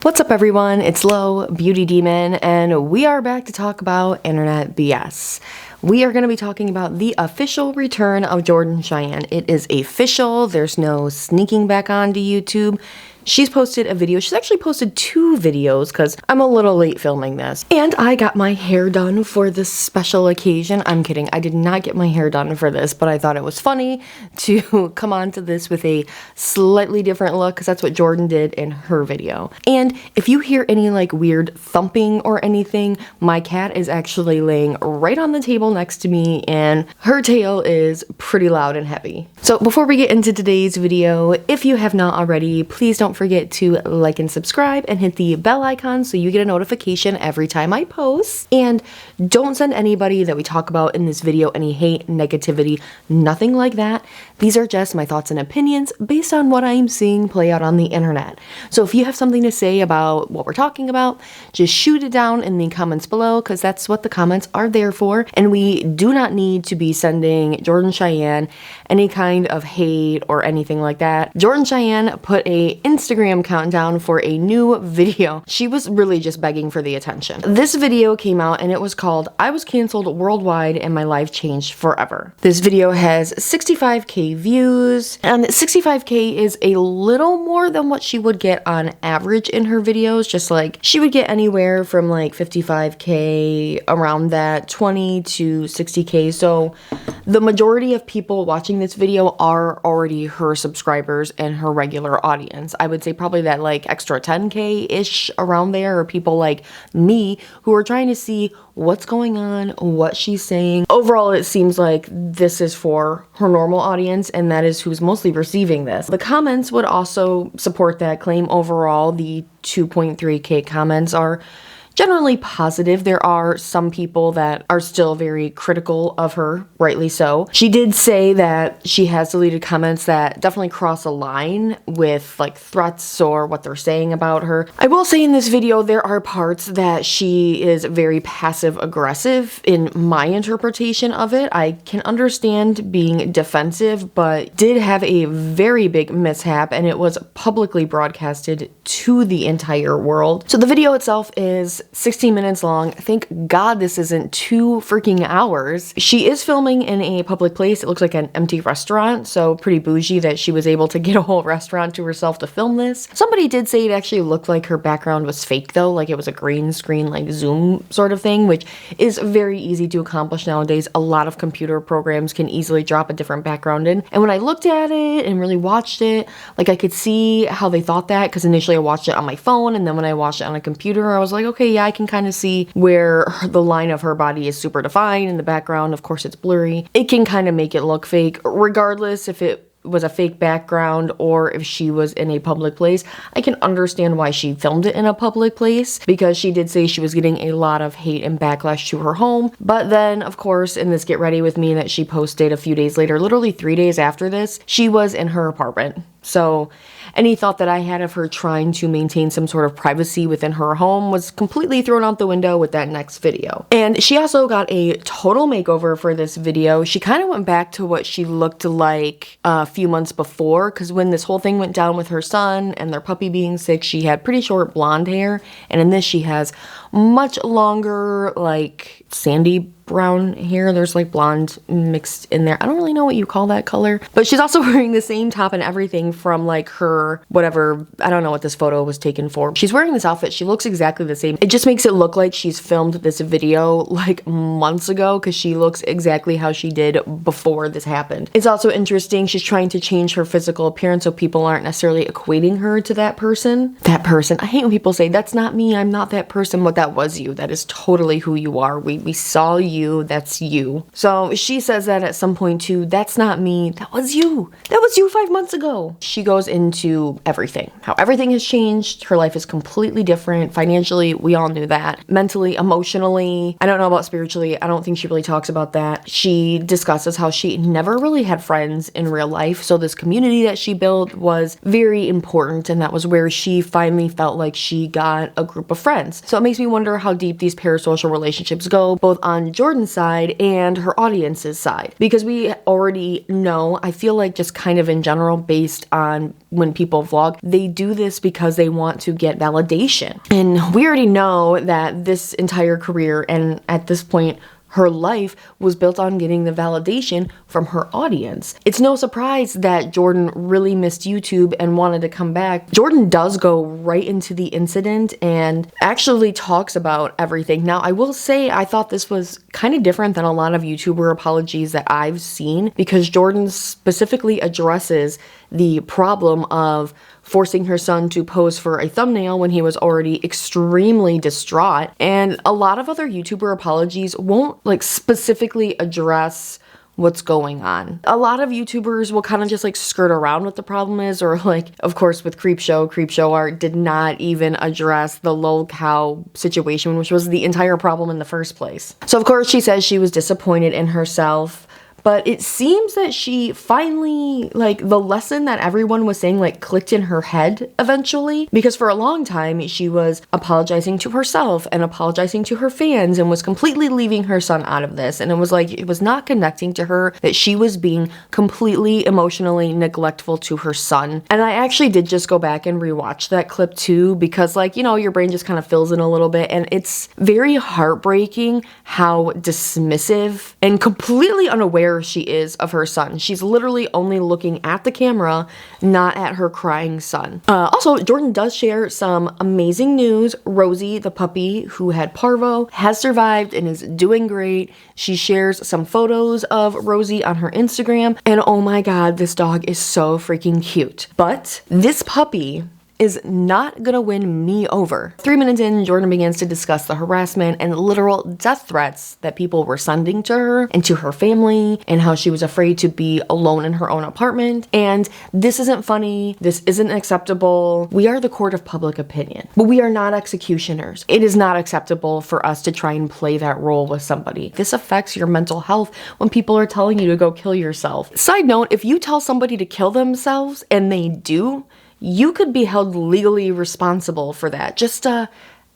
What's up everyone, it's Lo, Beauty Demon, and we are back to talk about internet BS. We are going to be talking about the official return of Jordan Cheyenne. It is official, there's no sneaking back onto YouTube. She's posted a video. She's actually posted 2 videos because I'm a little late filming this. And I got my hair done for this special occasion. I'm kidding. I did not get my hair done for this, but I thought it was funny to come onto this with a slightly different look because that's what Jordan did in her video. And if you hear any like weird thumping or anything, my cat is actually laying right on the table next to me and her tail is pretty loud and heavy. So before we get into today's video, if you have not already, please don't forget to like and subscribe and hit the bell icon so you get a notification every time I post. And don't send anybody that we talk about in this video any hate, negativity, nothing like that. These are just my thoughts and opinions based on what I'm seeing play out on the internet. So if you have something to say about what we're talking about, just shoot it down in the comments below because that's what the comments are there for. And we do not need to be sending Jordan Cheyenne any kind of hate or anything like that. Jordan Cheyenne put a Instagram countdown for a new video. She was really just begging for the attention. This video came out and it was called "I Was Canceled Worldwide and My Life Changed Forever." This video has 65k views, and 65k is a little more than what she would get on average in her videos. Just like she would get anywhere from like 55k, around that, 20 to 60k. So the majority of people watching this video are already her subscribers and her regular audience. I would say probably that like extra 10k-ish around there are people like me who are trying to see what's going on, what she's saying. Overall, it seems like this is for her normal audience, and that is who's mostly receiving this. The comments would also support that claim. Overall, the 2.3k comments are generally positive. There are some people that are still very critical of her, rightly so. She did say that she has deleted comments that definitely cross a line with like threats or what they're saying about her. I will say in this video there are parts that she is very passive aggressive in my interpretation of it. I can understand being defensive, but did have a very big mishap and it was publicly broadcasted to the entire world. So the video itself is 16 minutes long. Thank God this isn't 2 freaking hours. She is filming in a public place. It looks like an empty restaurant, so pretty bougie that she was able to get a whole restaurant to herself to film this. Somebody did say it actually looked like her background was fake though, like it was a green screen, like Zoom sort of thing, which is very easy to accomplish nowadays. A lot of computer programs can easily drop a different background in. And when I looked at it and really watched it, like I could see how they thought that, because initially I watched it on my phone and then when I watched it on a computer, I was like, okay, yeah, I can kind of see where the line of her body is super defined in the background. Of course, it's blurry. It can kind of make it look fake, regardless if it was a fake background or if she was in a public place. I can understand why she filmed it in a public place because she did say she was getting a lot of hate and backlash to her home. But then, of course, in this Get Ready With Me that she posted a few days later, literally 3 days after this, she was in her apartment. So any thought that I had of her trying to maintain some sort of privacy within her home was completely thrown out the window with that next video. And she also got a total makeover for this video. She kind of went back to what she looked like a few months before, because when this whole thing went down with her son and their puppy being sick, she had pretty short blonde hair, and in this she has much longer, like sandy brown hair. There's like blonde mixed in there. I don't really know what you call that color, but she's also wearing the same top and everything from like her whatever, I don't know what this photo was taken for. She's wearing this outfit. She looks exactly the same. It just makes it look like she's filmed this video like months ago because she looks exactly how she did before this happened. It's also interesting, she's trying to change her physical appearance so people aren't necessarily equating her to that person. That person. I hate when people say, that's not me, I'm not that person. But that was you. That is totally who you are. We saw you. That's you. So she says that at some point too, that's not me, that was you. That was you 5 months ago. She goes into everything. How everything has changed. Her life is completely different. Financially, we all knew that. Mentally, emotionally, I don't know about spiritually. I don't think she really talks about that. She discusses how she never really had friends in real life. So this community that she built was very important, and that was where she finally felt like she got a group of friends. So it makes me wonder how deep these parasocial relationships go, both on Jordan Jordan's side and her audience's side, because we already know, I feel like just kind of in general, based on when people vlog, they do this because they want to get validation. And we already know that this entire career, and at this point, her life, was built on getting the validation from her audience. It's no surprise that Jordan really missed YouTube and wanted to come back. Jordan does go right into the incident and actually talks about everything. Now, I will say I thought this was kind of different than a lot of YouTuber apologies that I've seen, because Jordan specifically addresses the problem of forcing her son to pose for a thumbnail when he was already extremely distraught. And a lot of other YouTuber apologies won't like specifically address what's going on. A lot of YouTubers will kind of just like skirt around what the problem is, or like, of course, with Creepshow Art did not even address the lol cow situation, which was the entire problem in the first place. So of course she says she was disappointed in herself. But it seems that she finally, like, the lesson that everyone was saying, like, clicked in her head eventually. Because for a long time, she was apologizing to herself and apologizing to her fans and was completely leaving her son out of this. And it was like, it was not connecting to her that she was being completely emotionally neglectful to her son. And I actually did just go back and rewatch that clip too, because, like, you know, your brain just kind of fills in a little bit. And it's very heartbreaking how dismissive and completely unaware she is of her son. She's literally only looking at the camera, not at her crying son. Also, Jordan does share some amazing news. Rosie, the puppy who had parvo, has survived and is doing great. She shares some photos of Rosie on her Instagram, and oh my god, this dog is so freaking cute. But this puppy is not gonna win me over. 3 minutes in, Jordan begins to discuss the harassment and literal death threats that people were sending to her and to her family, and how she was afraid to be alone in her own apartment. And this isn't funny, this isn't acceptable. We are the court of public opinion, but we are not executioners. It is not acceptable for us to try and play that role with somebody. This affects your mental health when people are telling you to go kill yourself. Side note, if you tell somebody to kill themselves and they do, you could be held legally responsible for that. Just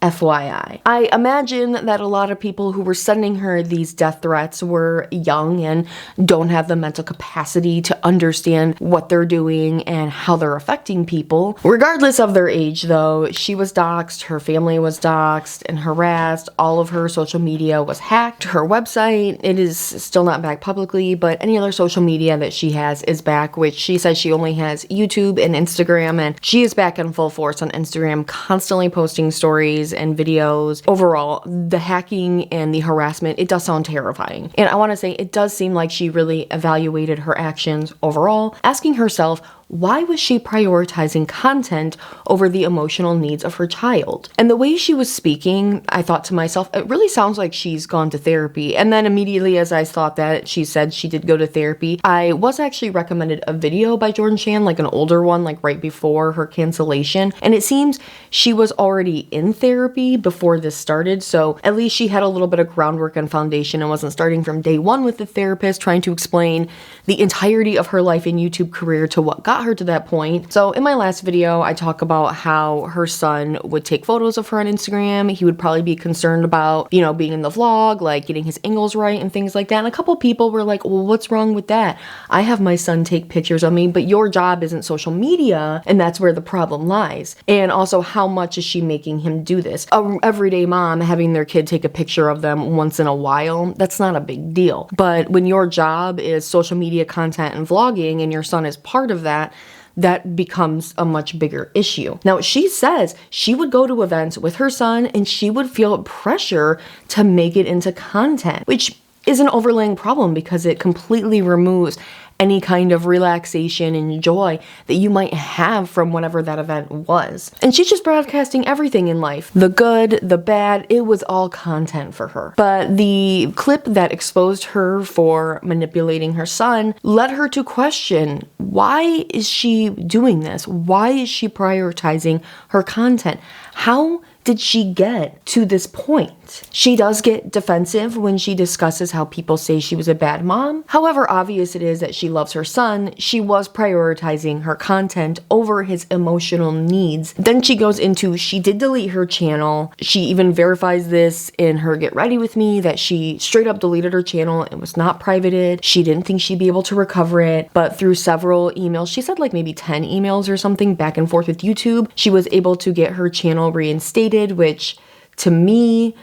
FYI. I imagine that a lot of people who were sending her these death threats were young and don't have the mental capacity to understand what they're doing and how they're affecting people. Regardless of their age though, she was doxxed, her family was doxxed and harassed, all of her social media was hacked, her website, it is still not back publicly, but any other social media that she has is back, which she says she only has YouTube and Instagram, and she is back in full force on Instagram, constantly posting stories and videos. Overall, the hacking and the harassment, it does sound terrifying. And I want to say it does seem like she really evaluated her actions overall, asking herself, why was she prioritizing content over the emotional needs of her child? And the way she was speaking, I thought to myself, it really sounds like she's gone to therapy. And then immediately as I thought that, she said she did go to therapy. I was actually recommended a video by Jordan Cheyenne, like an older one, like right before her cancellation. And it seems she was already in therapy before this started. So at least she had a little bit of groundwork and foundation and wasn't starting from day one with the therapist trying to explain the entirety of her life and YouTube career to what got her to that point. So in my last video, I talk about how her son would take photos of her on Instagram. He would probably be concerned about, you know, being in the vlog, like getting his angles right and things like that. And a couple people were like, well, what's wrong with that? I have my son take pictures of me, but your job isn't social media, and that's where the problem lies. And also, how much is she making him do this? A everyday mom having their kid take a picture of them once in a while, that's not a big deal. But when your job is social media content and vlogging and your son is part of that, that becomes a much bigger issue. Now, she says she would go to events with her son and she would feel pressure to make it into content, which is an overlaying problem because it completely removes any kind of relaxation and joy that you might have from whatever that event was. And she's just broadcasting everything in life. The good, the bad, it was all content for her. But the clip that exposed her for manipulating her son led her to question, why is she doing this? Why is she prioritizing her content? How did she get to this point? She does get defensive when she discusses how people say she was a bad mom. However obvious it is that she loves her son, she was prioritizing her content over his emotional needs. Then she goes into, she did delete her channel. She even verifies this in her Get Ready With Me, that she straight up deleted her channel. It was not privated. She didn't think she'd be able to recover it, but through several emails, she said like maybe 10 emails or something back and forth with YouTube, she was able to get her channel reinstated, which to me,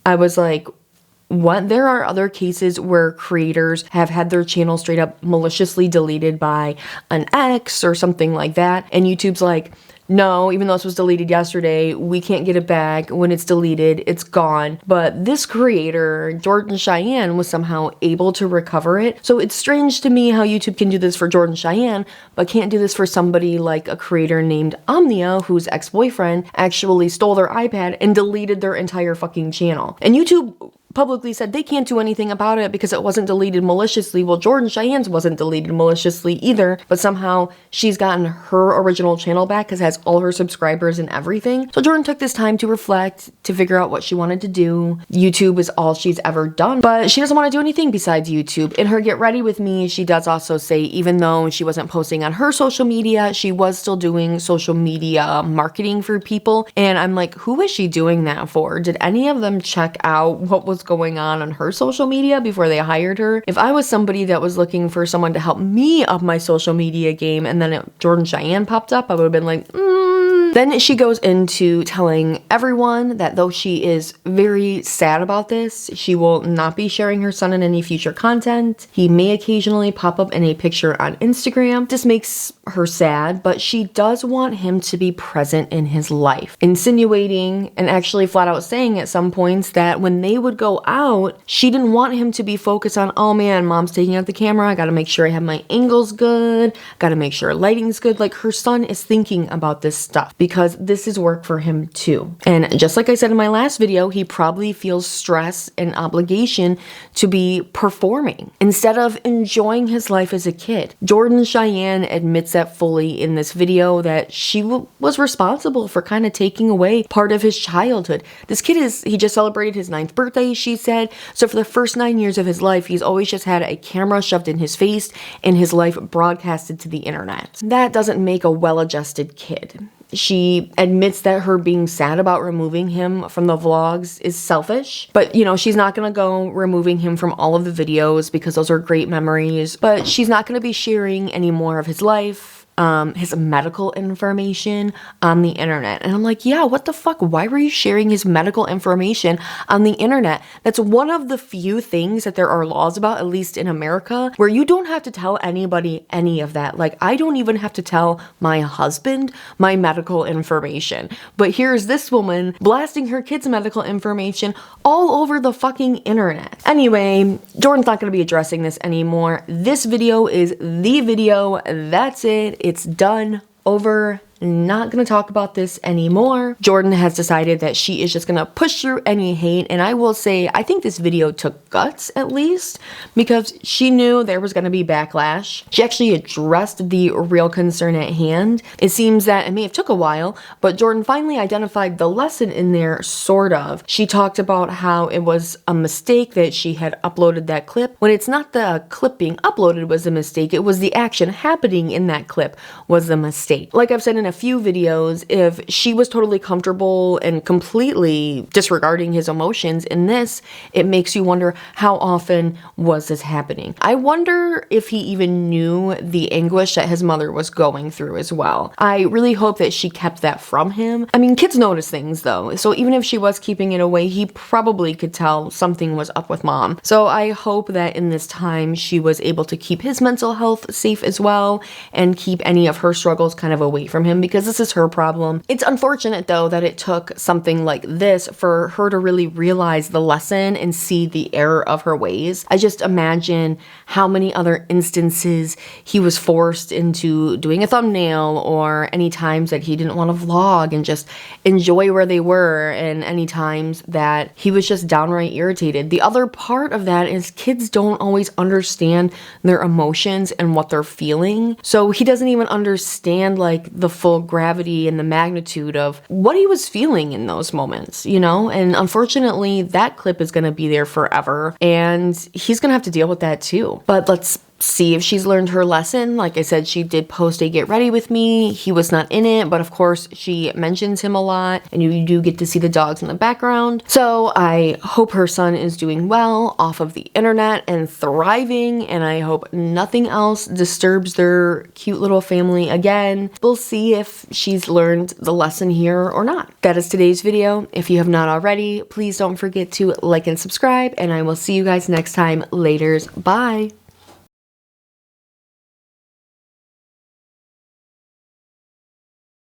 I was like, what? There are other cases where creators have had their channel straight up maliciously deleted by an ex or something like that, and YouTube's like, no, even though this was deleted yesterday, we can't get it back. When it's deleted, it's gone. But this creator, Jordan Cheyenne, was somehow able to recover it. So it's strange to me how YouTube can do this for Jordan Cheyenne, but can't do this for somebody like a creator named Omnia, whose ex-boyfriend actually stole their iPad and deleted their entire fucking channel. And YouTube publicly said they can't do anything about it because it wasn't deleted maliciously. Well, Jordan Cheyenne's wasn't deleted maliciously either, but somehow she's gotten her original channel back because it has all her subscribers and everything. So Jordan took this time to reflect, to figure out what she wanted to do. YouTube is all she's ever done, but she doesn't want to do anything besides YouTube. In her Get Ready With Me, she does also say even though she wasn't posting on her social media, she was still doing social media marketing for people. And I'm like, who is she doing that for? Did any of them check out what was going on her social media before they hired her? If I was somebody that was looking for someone to help me up my social media game and then Jordan Cheyenne popped up, I would have been like, Then she goes into telling everyone that though she is very sad about this, she will not be sharing her son in any future content. He may occasionally pop up in a picture on Instagram. This makes her sad, but she does want him to be present in his life, insinuating and actually flat out saying at some points that when they would go out, she didn't want him to be focused on, oh man, mom's taking out the camera, I gotta make sure I have my angles good, gotta make sure lighting's good. Like, her son is thinking about this stuff because this is work for him too. And just like I said in my last video, he probably feels stress and obligation to be performing instead of enjoying his life as a kid. Jordan Cheyenne admits that fully in this video, that she was responsible for kind of taking away part of his childhood. This kid he just celebrated his 9th birthday, she said. So for the first 9 years of his life, he's always just had a camera shoved in his face and his life broadcasted to the internet. That doesn't make a well-adjusted kid. She admits that her being sad about removing him from the vlogs is selfish, but you know, she's not gonna go removing him from all of the videos because those are great memories, but she's not gonna be sharing any more of his life, his medical information on the internet. And I'm like, yeah, what the fuck? Why were you sharing his medical information on the internet? That's one of the few things that there are laws about, at least in America, where you don't have to tell anybody any of that. Like, I don't even have to tell my husband my medical information. But here's this woman blasting her kids' medical information all over the fucking internet. Anyway, Jordan's not gonna be addressing this anymore. This video is the video. That's it. It's done, over, not gonna talk about this anymore. Jordan has decided that she is just gonna push through any hate, and I will say, I think this video took guts at least, because she knew there was gonna be backlash. She actually addressed the real concern at hand. It seems that it may have took a while, but Jordan finally identified the lesson in there, sort of. She talked about how it was a mistake that she had uploaded that clip, when it's not the clip being uploaded was the mistake, it was the action happening in that clip was the mistake. Like I've said in a few videos, if she was totally comfortable and completely disregarding his emotions in this, it makes you wonder, how often was this happening? I wonder if he even knew the anguish that his mother was going through as well. I really hope that she kept that from him. I mean, kids notice things though, so even if she was keeping it away, he probably could tell something was up with mom. So I hope that in this time she was able to keep his mental health safe as well, and keep any of her struggles kind of away from him, because this is her problem. It's unfortunate though that it took something like this for her to really realize the lesson and see the error of her ways. I just imagine how many other instances he was forced into doing a thumbnail, or any times that he didn't want to vlog and just enjoy where they were, and any times that he was just downright irritated. The other part of that is kids don't always understand their emotions and what they're feeling, so he doesn't even understand like the full full gravity and the magnitude of what he was feeling in those moments, you know? And unfortunately, that clip is gonna be there forever, and he's gonna have to deal with that too. But let's see if she's learned her lesson. Like I said, she did post a get ready with me. He was not in it, but of course she mentions him a lot, and you do get to see the dogs in the background. So I hope her son is doing well off of the internet and thriving, and I hope nothing else disturbs their cute little family again. We'll see if she's learned the lesson here or not. That is today's video. If you have not already, please don't forget to like and subscribe, and I will see you guys next time. Laters. Bye.